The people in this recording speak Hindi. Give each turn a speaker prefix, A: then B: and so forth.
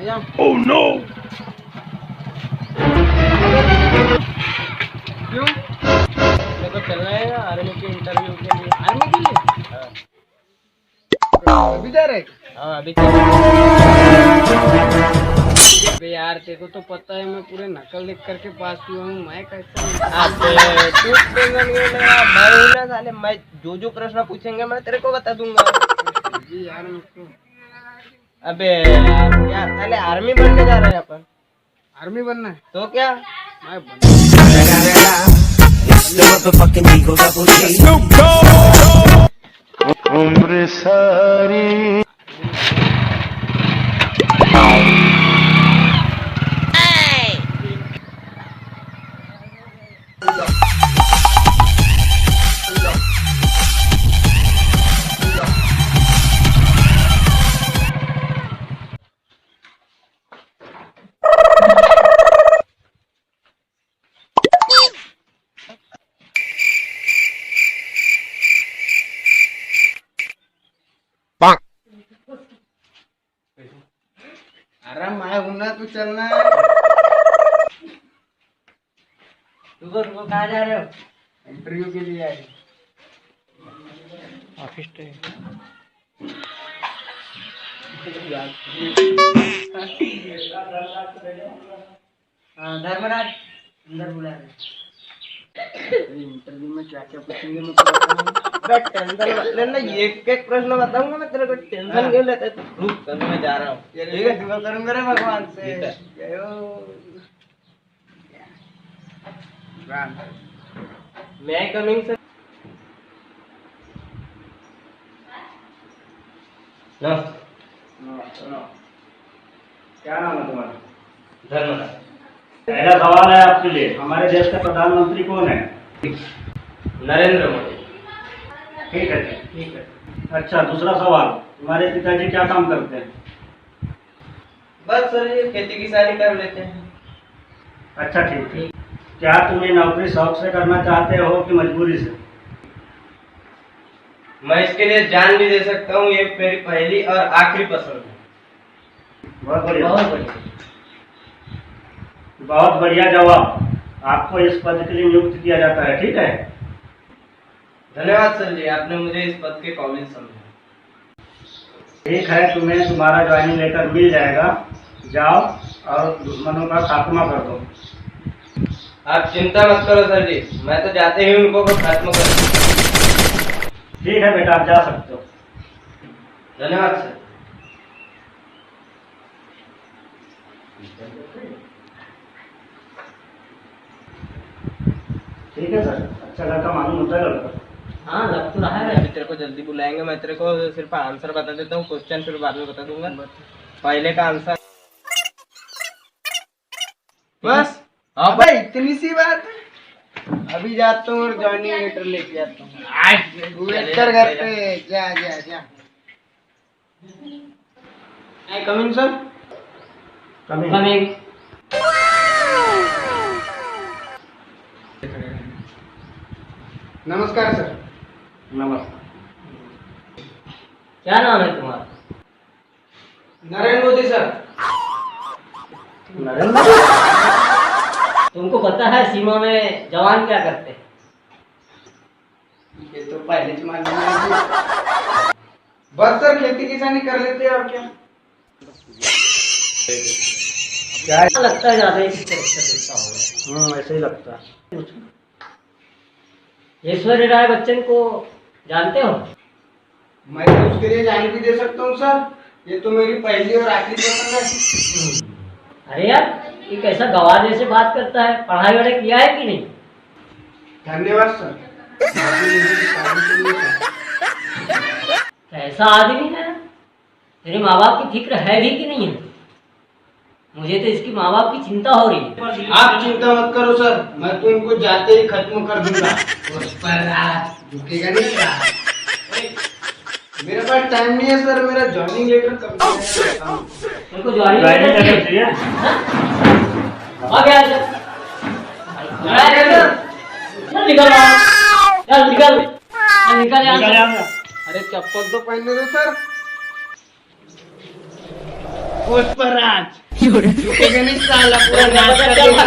A: Oh no.
B: क्यों? मेरे को चलना है ना आर्मी के इंटरव्यू के लिए। आर्मी के लिए? हाँ। अभी जा रहे? हाँ अभी चल रहे यार। तेरे को तो पता है मैं पूरे नकल देख करके पास हुआ हूँ। मैं कैसा तू टेंशन क्यों ले रहा? मैं हूं ना साले। मैं जो प्रश्न पूछेंगे मैं तेरे को बता दूंगा। जी यार मुझको। अबे यार क्या साले आर्मी बनने जा रहे हैं अपन? आर्मी बनना है तो क्या मैं
A: उम्र सारी
B: अरे मैं हूं ना तू चलना। रुको रुको कहाँ जा रहे हो? इंटरव्यू के लिए आए ऑफिस पे। हाँ धर्मराज अंदर बुला रहे। इंटरव्यू में क्या क्या पूछेंगे मैं टेंशन मत लेना। एक एक प्रश्न बताऊंगा मैं तेरे को। टेंशन क्यों लेते? रुक कर मैं जा रहा हूँ। ठीक है दुआ करूंगा रे भगवान से। जय हो। मैं कमिंग सर।
C: क्या नाम है तुम्हारा?
B: धर्मराज।
C: पहला सवाल है आपके लिए, हमारे देश का प्रधानमंत्री कौन है?
B: नरेंद्र मोदी।
C: ठीक है ठीक है। अच्छा दूसरा सवाल, तुम्हारे पिताजी क्या काम करते हैं?
B: बस सर ये खेती किसानी कर लेते हैं।
C: अच्छा ठीक है। क्या तुम ये नौकरी शौक से करना चाहते हो कि मजबूरी से?
B: मैं इसके लिए जान भी दे सकता हूँ। ये मेरी पहली और आखिरी पसंद है।
C: बहुत बढ़िया
B: बहुत बढ़िया।
C: बहुत बढ़िया जवाब। आपको इस पद के लिए नियुक्त किया जाता है। ठीक है
B: धन्यवाद सर जी, आपने मुझे इस पद के काबिल समझा।
C: ठीक है, तुम्हें तुम्हारा ज्वाइनिंग लेटर मिल जाएगा। जाओ और दुश्मनों का खात्मा कर दो।
B: आप चिंता मत करो सर जी, मैं तो जाते ही उनको खत्म कर दूंगा।
C: ठीक है बेटा, आप जा सकते हो।
B: धन्यवाद सर।
C: ठीक है सर, अच्छा लड़का मालूम होता है लड़का।
B: हाँ लग तो रहा है। अभी तेरे को जल्दी बुलाएंगे। मैं तेरे को सिर्फ आंसर बता देता हूँ, क्वेश्चन फिर बाद में बता दूंगा। पहले का आंसर बस। हाँ भाई इतनी सी बात है। अभी जाता हूँ और ज्वाइनिंग लेटर लेके आता हूँ। वेट कर घर पे। जा जा जा। Coming sir. कमिंग। नमस्कार सर।
C: नमस्कार।
B: क्या नाम है तुम्हारा? नरेंद्र मोदी सर।
C: नरेंद्र?
B: तुमको पता है सीमा में जवान क्या करते हैं? ये तो पहले से मालूम है। बस सर खेती किसानी कर लेते हैं और क्या।
C: क्या
B: लगता है ज्यादा ही देखता होगा।
C: ऐसे ही लगता है।
B: ऐश्वर्या राय बच्चन को जानते हो? मैं तो उसके लिए जान भी दे सकता हूँ सर। ये तो मेरी पहली और आखिरी पसंद है। अरे यार ये कैसा गवार जैसे बात करता है? पढ़ाई वढ़ाई किया है कि नहीं? धन्यवाद सर। कैसा आदमी है? तेरे माँ बाप की फिक्र है भी कि नहीं है? मुझे तो इसकी माँ बाप की चिंता हो रही है। आप चिंता मत करो सर, मैं तो उनको जाते ही खत्म कर दूंगा। उस पर झुकेगा नहीं। मेरे पास टाइम नहीं है सर, मेरा ज्वाइनिंग लेटर कब तक उनको ज्वाइनिंग लेटर चाहिए? आ गया चल निकल चल निकल निकल यहाँ। अरे चप्पल तो पहनने दो सर।
D: पुष्पराज, झुकेगा नहीं साला, पूरा नाच कर देगा।